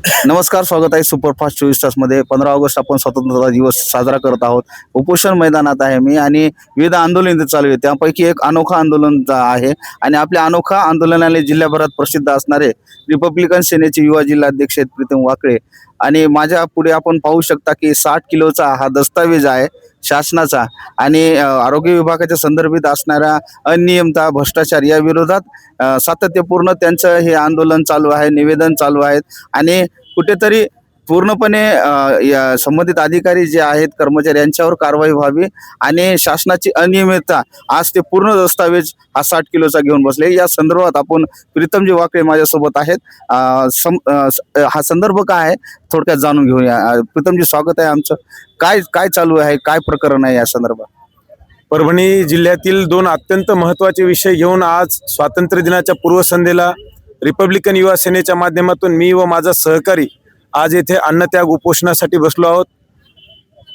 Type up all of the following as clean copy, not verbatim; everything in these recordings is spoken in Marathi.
नमस्कार, स्वागत आहे सुपरफास्ट 24 तासमध्ये. 15 ऑगस्ट आपण स्वतंत्रता दिवस साजरा करत आहोत. उपोषण मैदानात आहे मी आणि विविध आंदोलन इथे चालू आहे. त्यापैकी एक अनोखा आंदोलन आहे आणि आपल्या अनोखा आंदोलनाने जिल्ह्याभरात प्रसिद्ध असणारे रिपब्लिकन सेनेचे युवा जिल्हाध्यक्ष आहेत प्रीतम वाकळे. आणि माझ्या पुढे आपण पाहू शकता की 60 किलोचा हा दस्तावेज आहे शासनाचा आणि आरोग्य विभागाच्या संदर्भित असणाऱ्या अनियमितता, भ्रष्टाचार या विरोधात सातत्यपूर्ण त्यांचं हे आंदोलन चालू आहे, निवेदन चालू आहेत आणि कुठेतरी पूर्णपणे या संबंधित अधिकारी जे आहेत, कर्मचारी यांच्यावर कारवाई व्हावी आणि शासनाची अनियमितता आज ते पूर्ण दस्तावेज हा 60 किलोचा घेऊन बसले. या संदर्भात आपण प्रीतमजी वाकळे माझ्यासोबत आहेत. हा संदर्भ काय आहे थोडक्यात जाणून घेऊया. प्रीतमजी, स्वागत आहे आमचं. काय काय चालू आहे, काय प्रकरण आहे या संदर्भात? परभणी जिल्ह्यातील दोन अत्यंत महत्त्वाचे विषय घेऊन आज स्वातंत्र्य दिनाच्या पूर्वसंध्येला रिपब्लिकन युवा सेनेच्या माध्यमातून मी व माझा सहकारी आज येथे अन्नत्याग उपोषणासाठी बसलो आहोत.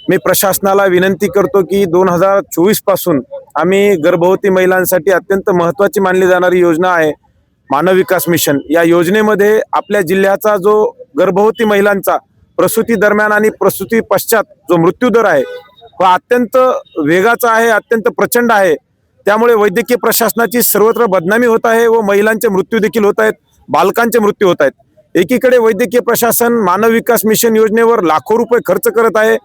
मी प्रशासनाला विनंती करतो की 2024 पासून आम्ही गर्भवती महिलांसाठी अत्यंत महत्त्वाची मानली जाणारी योजना आहे मानव विकास मिशन. या योजनेमध्ये आपल्या जिल्ह्याचा जो गर्भवती महिलांचा प्रसूती दरम्यान आणि प्रसूती पश्चात जो मृत्यूदर आहे हा अत्यंत वेगाचा आहे, अत्यंत प्रचंड आहे. त्यामुळे वैद्यकीय प्रशासनाची सर्वत्र बदनामी होत आहे व महिलांचे मृत्यू देखील होत आहेत, बालकांचे मृत्यू होत आहेत. एकीकडे वैद्यकीय प्रशासन मानव विकास मिशन योजनेवर लाखो रुपये खर्च करत आहे.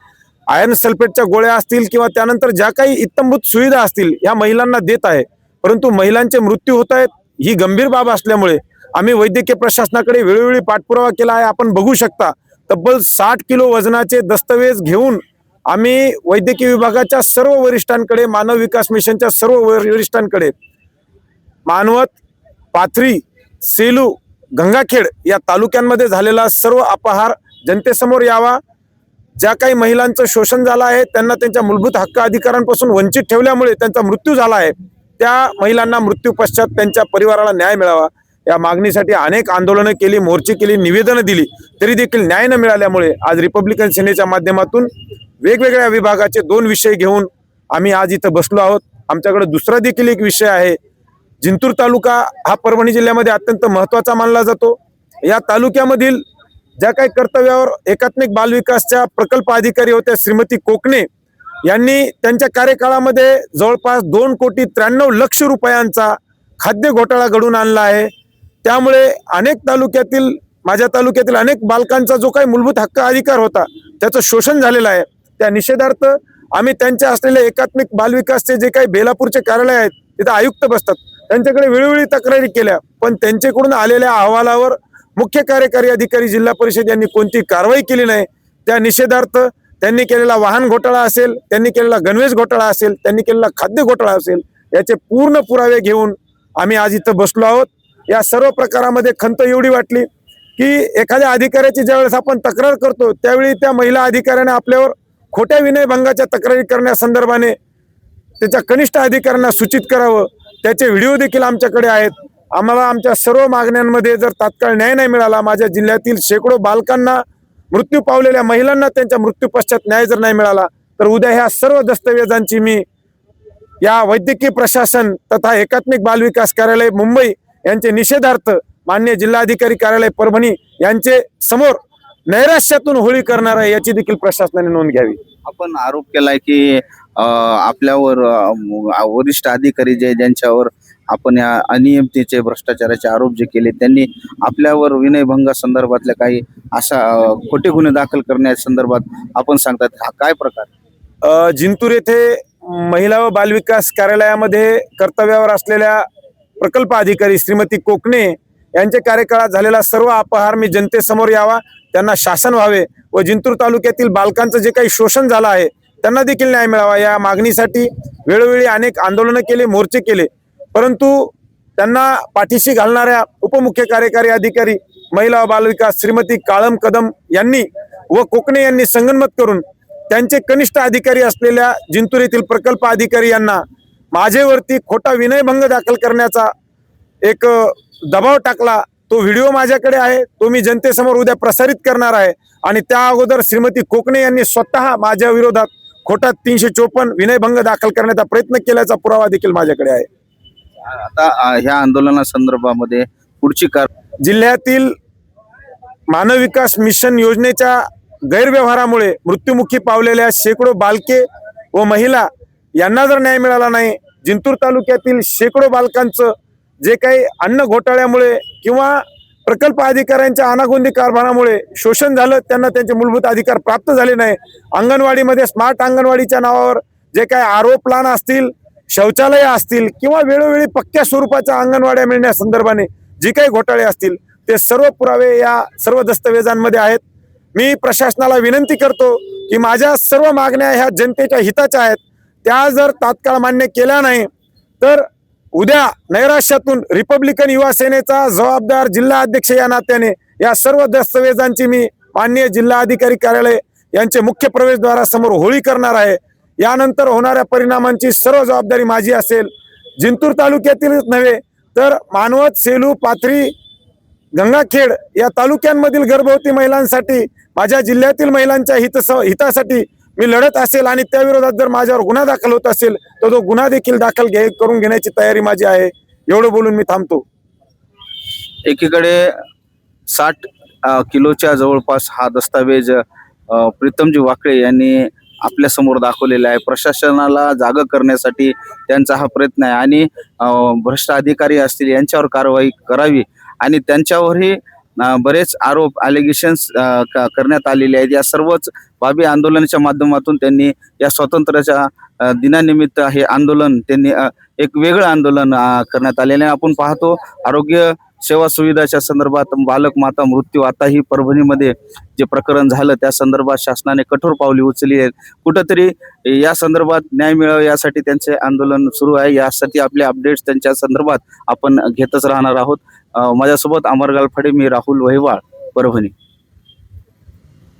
आयर्न सल्फेटच्या गोळ्या असतील किंवा त्यानंतर ज्या काही इत्तमभूत सुविधा असतील या महिलांना देत आहे, परंतु महिलांचे मृत्यू होत आहेत. ही गंभीर बाब असल्यामुळे आम्ही वैद्यकीय प्रशासनाकडे वेळोवेळी पाठपुरावा केला आहे. आपण बघू शकता, तब्बल 60 किलो वजनाचे दस्तावेज घेऊन आम्ही वैद्यकीय विभागाच्या सर्व वरिष्ठांकडे, मानव विकास मिशनच्या सर्व वरिष्ठांकडे मानवत, पाथरी, सेलू, गंगाखेड या तालुक्यांमध्ये झालेला सर्व अपहार जनतेसमोर यावा. ज्या काही महिलांचं शोषण झालं आहे, त्यांना त्यांच्या मूलभूत हक्क अधिकारांपासून वंचित ठेवल्यामुळे त्यांचा मृत्यू झाला आहे, त्या महिलांना मृत्यू पश्चात त्यांच्या परिवाराला न्याय मिळावा या मागणीसाठी अनेक आंदोलनं केली, मोर्चे केली, निवेदनं दिली, तरी देखील न्याय न मिळाल्यामुळे आज रिपब्लिकन सेनेच्या माध्यमातून वेगवेगळ्या विभागाचे 2 विषय घेऊन आम्ही आज इथं बसलो आहोत. आमच्याकडे दुसरा देखील एक विषय आहे. जिंतूर तालुका हा परभणी जिल्ह्यामध्ये अत्यंत महत्त्वाचा मानला जातो. या तालुक्यामधील ज्या काही कर्तव्यावर एकात्मिक बालविकासच्या प्रकल्प अधिकारी होत्या श्रीमती कोकणे यांनी त्यांच्या कार्यकाळामध्ये जवळपास 2,93,00,000 रुपयांचा खाद्य घोटाळा घडून आणला आहे. त्यामुळे अनेक तालुक्यातील, माझ्या तालुक्यातील अनेक बालकांचा जो काही मूलभूत हक्क अधिकार होता त्याचं शोषण झालेलं आहे. त्या निषेधार्थ आम्ही त्यांच्या असलेले एकात्मिक बालविकासचे जे काही बेलापूरचे कार्यालय आहेत तिथं आयुक्त बसतात, त्यांच्याकडे वेळोवेळी तक्रारी केल्या, पण त्यांच्याकडून आलेल्या अहवालावर मुख्य कार्यकारी अधिकारी जिल्हा परिषद यांनी कोणती कारवाई केली नाही. त्या निषेधार्थ त्यांनी केलेला वाहन घोटाळा असेल, त्यांनी केलेला गणवेश घोटाळा असेल, त्यांनी केलेला खाद्य घोटाळा असेल, याचे पूर्ण पुरावे घेऊन आम्ही आज इथं बसलो आहोत. या सर्व प्रकारामध्ये खंत एवढी वाटली की एखाद्या अधिकाऱ्याची ज्यावेळेस आपण तक्रार करतो त्यावेळी त्या महिला अधिकाऱ्याने आपल्यावर खोट्या विनयभंगाच्या तक्रारी करण्यासंदर्भाने त्याच्या कनिष्ठ अधिकाऱ्यांना सूचित करावं. त्याचे व्हिडिओ देखील आमच्याकडे आहेत. आम्हाला आमच्या सर्व मागण्यांमध्ये जर तात्काळ न्याय नाही मिळाला, माझ्या जिल्ह्यातील शेकडो बालकांना, मृत्यू पावलेल्या महिलांना त्यांच्या मृत्यू पश्चात न्याय जर नाही मिळाला, तर उद्या ह्या सर्व दस्तऐवजांची मी या वैद्यकीय प्रशासन तथा एकात्मिक बालविकास कार्यालय मुंबई यांचे निषेधार्थ माननीय जिल्हाधिकारी कार्यालय परभणी यांचे समोर नैराश्यातून होळी करणार आहे, याची देखील प्रशासनाने नोंद घ्यावी. आपण आरोप केलाय की आपल्यावर वरिष्ठ अधिकारी ज्यांच्यावर आपण या अनियमिततेचे, भ्रष्टाचाराचे आरोप जे केले त्यांनी आपल्यावर विनयभंगा संदर्भातल्या काही अशा खोटे गुन्हे दाखल करण्यासंदर्भात आपण सांगतात, हा काय प्रकार? जिंतूर येथे महिला व बालविकास कार्यालयामध्ये कर्तव्यावर असलेल्या प्रकल्प अधिकारी श्रीमती कोकणे यांच्या कार्यकाळात झालेला सर्व अपहार मी जनतेसमोर यावा, त्यांना शासन व्हावे व जिंतूर तालुक्यातील बालकांचं जे काही शोषण झालं आहे त्यांना देखील न्याय मिळावा या मागणीसाठी वेळोवेळी अनेक आंदोलनं केले, मोर्चे केले, परंतु त्यांना पाठीशी घालणाऱ्या उपमुख्य कार्यकारी अधिकारी महिला व बालविकास श्रीमती काळम कदम यांनी व कोकणे यांनी संगनमत करून त्यांचे कनिष्ठ अधिकारी असलेल्या जिंतूर येथील प्रकल्प अधिकारी यांना माझ्यावरती खोटा विनयभंग दाखल करण्याचा एक दबाव टाकला. तो व्हिडिओ माझ्याकडे आहे, तो मी जनतेसमोर उद्या प्रसारित करणार आहे. आणि त्या अगोदर श्रीमती कोकणे यांनी स्वतः माझ्या विरोधात खोटा 354 विनयभंग दाखल करण्याचा प्रयत्न केल्याचा पुरावा देखील माझ्याकडे आहे. आता ह्या आंदोलना संदर्भामध्ये पुढची जिल्ह्यातील मानव विकास मिशन योजनेच्या गैरव्यवहारामुळे मृत्युमुखी पावलेल्या शेकडो बालके व महिला यांना जर न्याय मिळाला नाही, जिंतूर तालुक्यातील शेकडो बालकांचं जे काही अन्न घोटाळ्यामुळे किंवा प्रकल्प अधिकाऱ्यांच्या अनागोंदी कारभारामुळे शोषण झालं, त्यांना त्यांचे मूलभूत अधिकार प्राप्त झाले नाही, अंगणवाडीमध्ये स्मार्ट अंगणवाडीच्या नावावर जे काही आरोप प्लान असतील, शौचालय असतील किंवा वेळोवेळी पक्क्या स्वरूपाच्या अंगणवाड्या मिळण्यासंदर्भाने जे काही घोटाळे असतील ते सर्व पुरावे या सर्व दस्तऐवजांमध्ये आहेत. मी प्रशासनाला विनंती करतो की माझ्या सर्व मागण्या ह्या जनतेच्या हिताच्या आहेत, त्या जर तात्काळ मान्य केल्या नाही तर उद्या नैराश्यातून रिपब्लिकन युवा सेनेचा जबाबदार जिल्हा अध्यक्ष या नात्याने या सर्व दस्तऐवजांची मी माननीय जिल्हा अधिकारी कार्यालय यांचे मुख्य प्रवेशद्वारासमोर होळी करणार आहे. यानंतर होणाऱ्या परिणामांची सर्व जबाबदारी माझी असेल. जिंतूर तालुक्यातीलच नव्हे तर मानवत, सेलू, पाथरी, गंगाखेड या तालुक्यांमधील गर्भवती महिलांसाठी, माझ्या जिल्ह्यातील महिलांच्या हितासाठी मी लढत असेल आणि त्या विरोधात जर माझ्यावर गुन्हा दाखल होत असेल तर तो गुन्हा देखील दाखल करून घेण्याची तयारी माझी आहे. एवढं बोलून मी थांबतो. एकीकडे 60 किलोच्या जवळपास हा दस्तावेज प्रीतमजी वाकळे यांनी आपल्या समोर दाखवलेला आहे. प्रशासनाला जागा करण्यासाठी त्यांचा हा प्रयत्न आहे आणि भ्रष्ट अधिकारी असतील यांच्यावर कारवाई करावी आणि त्यांच्यावरही बरेच आरोप ॲलिगेशन्स करण्यात आलेले आहेत. या सर्वच बाबी आंदोलनाच्या माध्यमातून त्यांनी या स्वातंत्र्याच्या दिनानिमित्त हे आंदोलन त्यांनी एक वेगळं आंदोलन करण्यात आलेलं आहे. आपण पाहतो आरोग्य सेवा सुविधाच्या संदर्भात बालक माता मृत्यू आताही परभणीमध्ये जे प्रकरण झालं त्या संदर्भात शासनाने कठोर पावले उचलली आहेत. कुठंतरी या संदर्भात न्याय मिळावा यासाठी त्यांचे आंदोलन सुरू आहे. यासाठी आपले अपडेट्स त्यांच्या संदर्भात आपण घेतच राहणार आहोत. माझ्यासोबत अमर गालफाडे, मी राहुल वहिवाळ, परभणी.